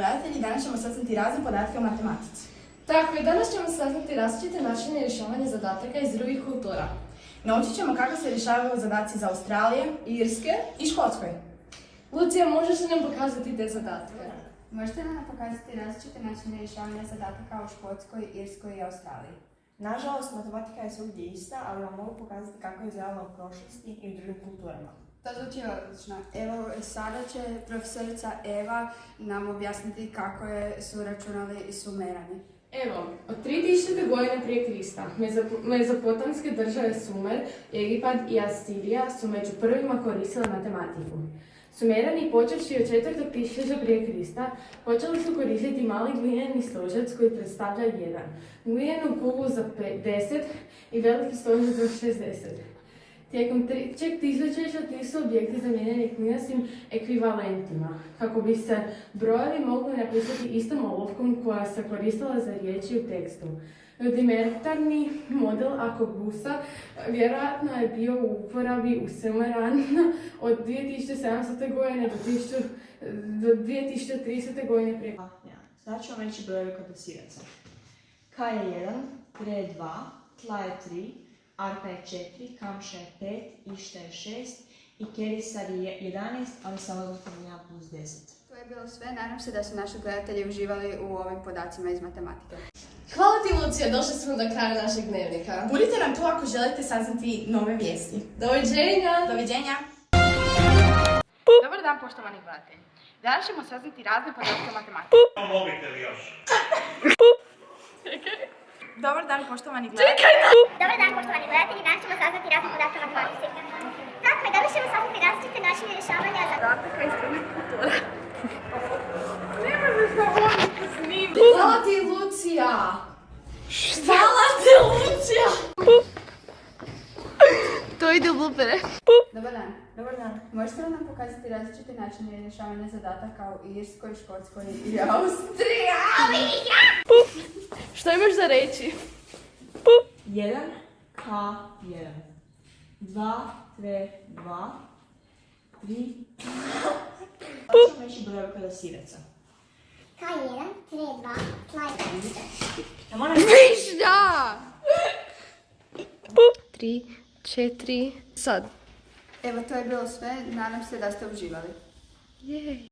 gledatelji, danas ćemo saznati razne podatke o matematici. Tako je, danas ćemo saznati različite načine rješavanja zadataka iz drugih kultura. Naučit ćemo kako se rješavaju zadaci za Australije, Irske i Škotskoj. Lucija, možeš li nam pokazati te zadatke? Možete li nam pokazati različite načine rješavanja zadataka u Škotskoj, Irskoj i Australiji? Nažalost, matematika je svugdje ista, ali vam mogu pokazati kako je izgledala u prošlosti i u drugim kulturama. To zvuči odlično. Evo, sada će profesorica Eva nam objasniti kako su računali Sumerani. Evo, od 3000. godine prije Krista, mezopotamske države Sumer, Egipat i Asirija su među prvima koristile matematiku. Sumerani, počevši od 4. tisućljeća prije Krista, počeli su koristiti mali glineni stožac koji predstavlja 1, glinenu kuglu za 10 i veliki stožac za 60. Tijekom trećeg tisućljeća ti su objekti zamijenjeni klinskim ekvivalentima, kako bi se brojevi mogli napisati istom olovkom koja se koristila za riječi u tekstu. Rudimentarni model Akobusa vjerojatno je bio u uporabi u Sumeranu od 2700. godine do 2030. godine prije. Sada ću vam reći brojevi kodosiraca. K je 1, Re je 2, Tla je 3, Arpa je 4, Kamša je 5, Išta je 6 i Kerisar je 11, ali samo zbog 1 plus 10. To je bilo sve. Nadam se da su naši gledatelji uživali u ovim podacima iz matematike. Hvala ti, Lucija, došli smo do kraja našeg dnevnika. Budite nam tu ako želite saznati nove vijesti. Doviđenja! Doviđenja! Dobar dan, poštovani gledatelji. Danas ćemo saznati razne podatke o matematici. Mobitel još. Dobar dan, poštovani gledatelji. Dobar dan, poštovani gledatelji, danas ćemo saznati razne podatke o matematici. Tako je, danas ćemo saznati različite načine rješavanja zadataka iz drugih kultura. Hvala ti, Lucija! Hvala ti, Lucija! To ide u blupere. Dobar dan. Dobar dan. Možete li nam pokazati različite načine rješavanja zadataka u Irskoj, Škotskoj i Austriji? Što imaš za reći? 1, K, 1. 2, Re, 2. 3. Sada ću vam reći brojevi kodosiraca. K je 1, Re je 2, Tla je 3. Višnja! 3, 4, sad. Evo, to je bilo sve. Nadam se da ste uživali. Jej!